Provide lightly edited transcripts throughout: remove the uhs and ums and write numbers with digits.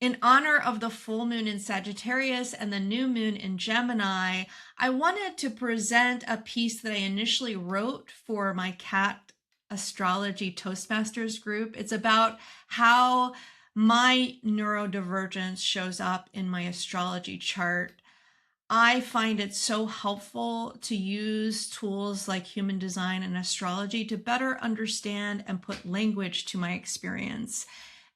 In honor of the full moon in Sagittarius and the new moon in Gemini, I wanted to present a piece that I initially wrote for my cat Astrology Toastmasters group. It's about how my neurodivergence shows up in my astrology chart. I find it so helpful to use tools like human design and astrology to better understand and put language to my experience.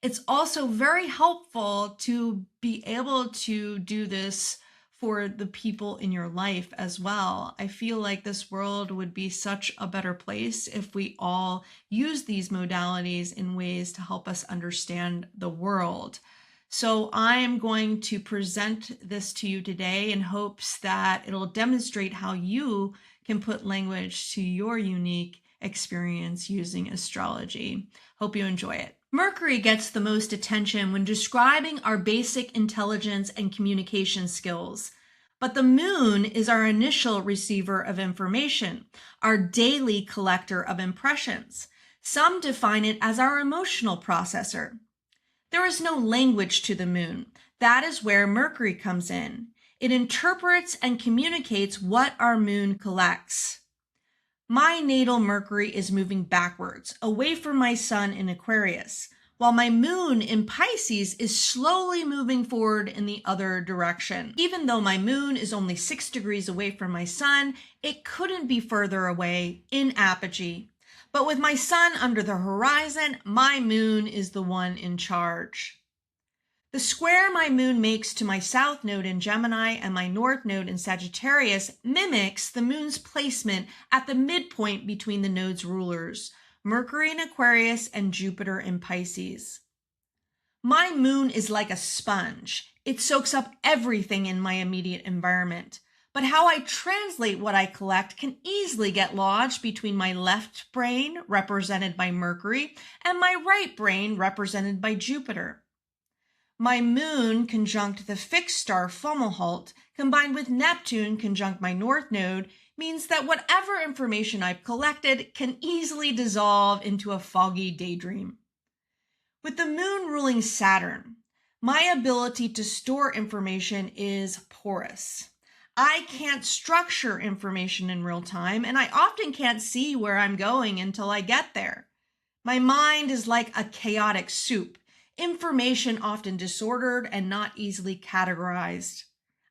It's also very helpful to be able to do this for the people in your life as well. I feel like this world would be such a better place if we all use these modalities in ways to help us understand the world. So I am going to present this to you today in hopes that it'll demonstrate how you can put language to your unique experience using astrology. Hope you enjoy it. Mercury gets the most attention when describing our basic intelligence and communication skills. But the moon is our initial receiver of information, our daily collector of impressions. Some define it as our emotional processor. There is no language to the moon. That is where Mercury comes in. It interprets and communicates what our moon collects. My natal Mercury is moving backwards, away from my sun in Aquarius, while my moon in Pisces is slowly moving forward in the other direction. Even though my moon is only 6 degrees away from my sun, it couldn't be further away in apogee. But with my sun under the horizon, my moon is the one in charge. The square my moon makes to my south node in Gemini and my north node in Sagittarius mimics the moon's placement at the midpoint between the node's rulers, Mercury in Aquarius and Jupiter in Pisces. My moon is like a sponge. It soaks up everything in my immediate environment. But how I translate what I collect can easily get lodged between my left brain, represented by Mercury, and my right brain, represented by Jupiter. My moon conjunct the fixed star Fomalhaut, combined with Neptune conjunct my north node, means that whatever information I've collected can easily dissolve into a foggy daydream. With the moon ruling Saturn, my ability to store information is porous. I can't structure information in real time, and I often can't see where I'm going until I get there. My mind is like a chaotic soup, information often disordered and not easily categorized.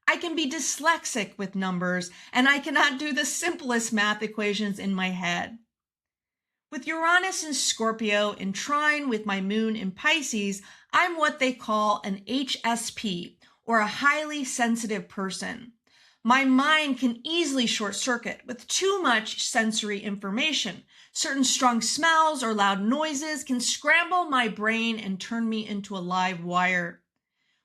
I can be dyslexic with numbers, and I cannot do the simplest math equations in my head. With Uranus in Scorpio in trine with my moon in Pisces, I'm what they call an HSP, or a highly sensitive person. My mind can easily short circuit with too much sensory information. Certain strong smells or loud noises can scramble my brain and turn me into a live wire.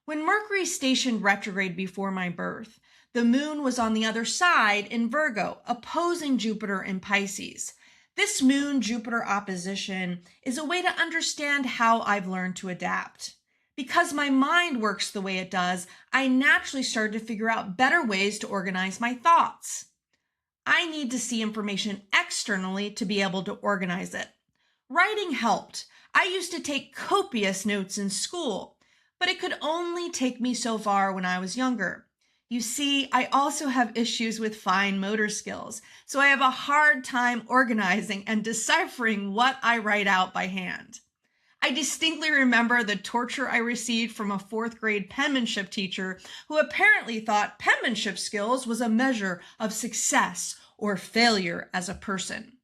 When Mercury stationed retrograde before my birth, the moon was on the other side in Virgo, opposing Jupiter in Pisces. This moon-Jupiter opposition is a way to understand how I've learned to adapt. Because my mind works the way it does, I naturally started to figure out better ways to organize my thoughts. I need to see information externally to be able to organize it. Writing helped. I used to take copious notes in school, but it could only take me so far when I was younger. You see, I also have issues with fine motor skills, so I have a hard time organizing and deciphering what I write out by hand. I distinctly remember the torture I received from a 4th grade penmanship teacher who apparently thought penmanship skills was a measure of success or failure as a person.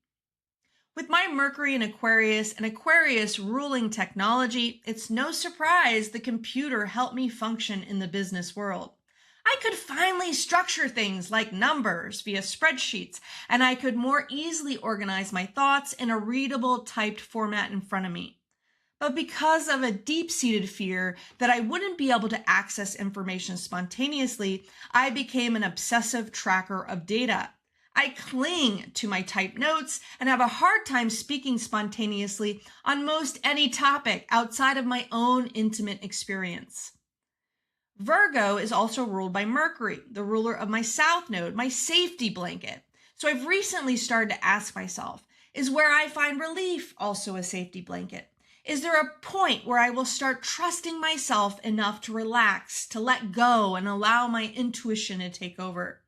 With my Mercury in Aquarius and Aquarius ruling technology, it's no surprise the computer helped me function in the business world. I could finally structure things like numbers via spreadsheets, and I could more easily organize my thoughts in a readable typed format in front of me. But because of a deep-seated fear that I wouldn't be able to access information spontaneously, I became an obsessive tracker of data. I cling to my typed notes and have a hard time speaking spontaneously on most any topic outside of my own intimate experience. Virgo is also ruled by Mercury, the ruler of my south node, my safety blanket. So I've recently started to ask myself, is where I find relief also a safety blanket? Is there a point where I will start trusting myself enough to relax, to let go, and allow my intuition to take over?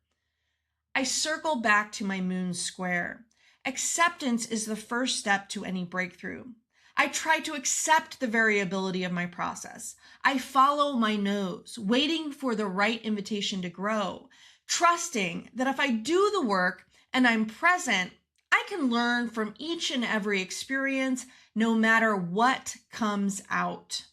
I circle back to my moon square. Acceptance is the first step to any breakthrough. I try to accept the variability of my process. I follow my nose, waiting for the right invitation to grow, trusting that if I do the work and I'm present, I can learn from each and every experience, no matter what comes out.